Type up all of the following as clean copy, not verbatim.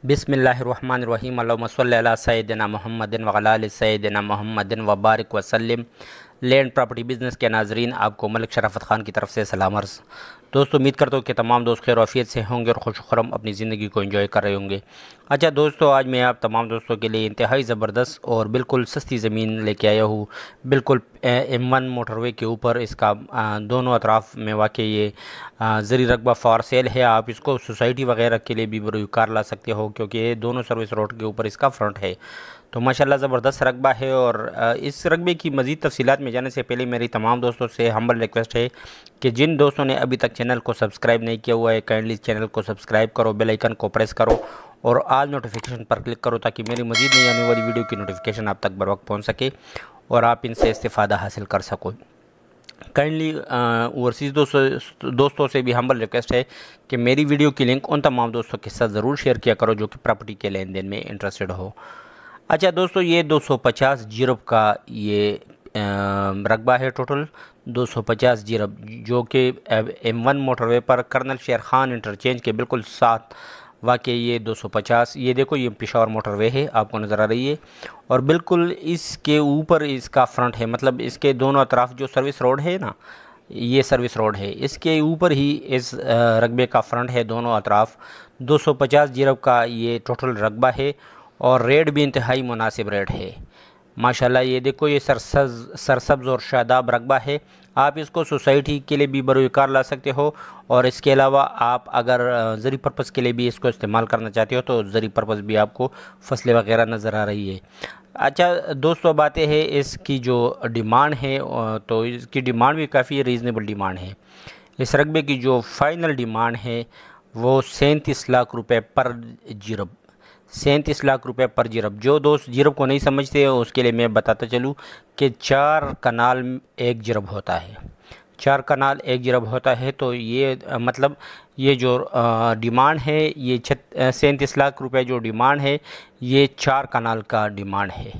بسم اللہ الرحمن الرحیم اللہم صلی علی سیدنا محمد وعلی آل سیدنا محمد وبارک وسلم۔ لینڈ پراپرٹی بزنس کے ناظرین، آپ کو ملک شرافت خان کی طرف سے سلام عرض۔ دوستو، امید کرتا ہوں کہ تمام دوست خیر و عافیت سے ہوں گے اور خوش و خرم اپنی زندگی کو انجوائے کر رہے ہوں گے۔ اچھا دوستو، آج میں آپ تمام دوستوں کے لیے انتہائی زبردست اور بالکل سستی زمین لے کے آیا ہوں۔ بالکل M1 موٹر وے کے اوپر اس کا دونوں اطراف میں واقع یہ زرعی رقبہ فار سیل ہے۔ آپ اس کو سوسائٹی وغیرہ کے لیے بھی بروی کار لا سکتے ہو، کیونکہ یہ دونوں سروس روڈ کے اوپر اس کا فرنٹ ہے۔ تو ماشاءاللہ زبردست رقبہ ہے، اور اس رقبے کی مزید تفصیلات میں جانے سے پہلے میری تمام دوستوں سے ہمبل ریکویسٹ ہے کہ جن دوستوں نے ابھی تک چینل کو سبسکرائب نہیں کیا ہوا ہے، کائنڈلی چینل کو سبسکرائب کرو، بیل آئیکن کو پریس کرو اور آل نوٹیفیکیشن پر کلک کرو، تاکہ میری مزید نئی آنے والی ویڈیو کی نوٹیفیکیشن آپ تک بر وقت پہنچ سکے اور آپ ان سے استفادہ حاصل کر سکو۔ کائنڈلی اوورسیز دوستوں سے بھی ہمبل ریکویسٹ ہے کہ میری ویڈیو کی لنک ان تمام دوستوں کے ساتھ ضرور شیئر کیا کرو جو کہ پراپرٹی کے لین دین میں انٹرسٹڈ ہو۔ اچھا دوستو، یہ 250 جیرب کا یہ رقبہ ہے، ٹوٹل 250 جیرب، جو کہ M1 موٹر وے پر کرنل شیر خان انٹرچینج کے بالکل ساتھ واقع یہ 250، یہ دیکھو یہ پشاور موٹر وے ہے، آپ کو نظر آ رہی ہے، اور بالکل اس کے اوپر اس کا فرنٹ ہے، مطلب اس کے دونوں اطراف جو سروس روڈ ہے نا، یہ سروس روڈ ہے، اس کے اوپر ہی اس رقبے کا فرنٹ ہے، دونوں اطراف 250 جیرب کا یہ ٹوٹل رقبہ ہے، اور ریٹ بھی انتہائی مناسب ریٹ ہے۔ ماشاءاللہ یہ دیکھو یہ سرسبز اور شاداب رقبہ ہے۔ آپ اس کو سوسائٹی کے لیے بھی بروی کار لا سکتے ہو، اور اس کے علاوہ آپ اگر زرعی پرپس کے لیے بھی اس کو استعمال کرنا چاہتے ہو تو زرعی پرپس بھی آپ کو فصلیں وغیرہ نظر آ رہی ہے۔ اچھا دوستو، باتیں ہے اس کی جو ڈیمانڈ ہے، تو اس کی ڈیمانڈ بھی کافی ریزنیبل ڈیمانڈ ہے۔ اس رقبے کی جو فائنل ڈیمانڈ ہے وہ 37 لاکھ روپے پر جیرب، 37 لاکھ روپے پر جیرب۔ جو دوست جیرب کو نہیں سمجھتے اس کے لیے میں بتاتا چلوں کہ 4 کنال ایک جیرب ہوتا ہے، 4 کنال ایک جیرب ہوتا ہے، تو یہ مطلب یہ جو ڈیمانڈ ہے، یہ 37 لاکھ روپے جو ڈیمانڈ ہے، یہ 4 کنال کا ڈیمانڈ ہے،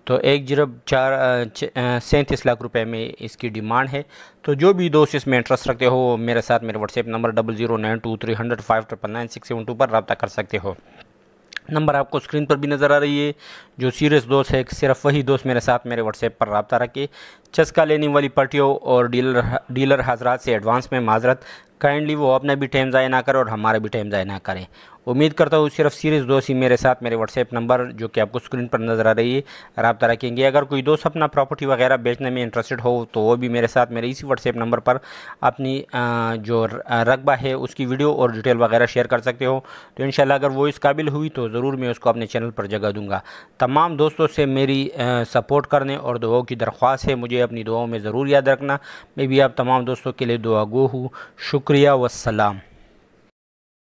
تو ایک جیرب 37 لاکھ روپے میں اس کی ڈیمانڈ ہے۔ تو جو بھی دوست اس میں انٹرسٹ رکھتے ہو وہ میرے ساتھ میرے واٹس ایپ نمبر 00923005999672 پر رابطہ کر سکتے ہو۔ نمبر آپ کو اسکرین پر بھی نظر آ رہی ہے۔ جو سیریس دوست ہے صرف وہی دوست میرے ساتھ میرے واٹس ایپ پر رابطہ رکھے۔ چسکا لینے والی پارٹیوں اور ڈیلر حضرات سے ایڈوانس میں معذرت، کائنڈلی وہ اپنا بھی ٹائم ضائع نہ کرے اور ہمارا بھی ٹائم ضائع نہ کریں۔ امید کرتا ہوں صرف سیریس دوست ہی میرے ساتھ میرے واٹس ایپ نمبر جو کہ آپ کو اسکرین پر نظر آ رہی ہے رابطہ رکھیں گے۔ اگر کوئی دوست اپنا پراپرٹی وغیرہ بیچنے میں انٹرسٹڈ ہو تو وہ بھی میرے ساتھ میرے اسی واٹس ایپ نمبر پر اپنی جو رقبہ ہے اس کی ویڈیو اور ڈیٹیل وغیرہ شیئر کر سکتے ہو، تو انشاءاللہ اگر وہ اس قابل ہوئی تو ضرور میں اس کو اپنے چینل پر جگہ دوں گا۔ تمام دوستوں سے میری سپورٹ کرنے اور دعاؤں کی درخواست ہے، مجھے اپنی دعاؤں میں ضرور یاد رکھنا۔ میں بھی آپ تمام دوستوں کے لیے دعا گو ہوں۔ شکریہ والسلام۔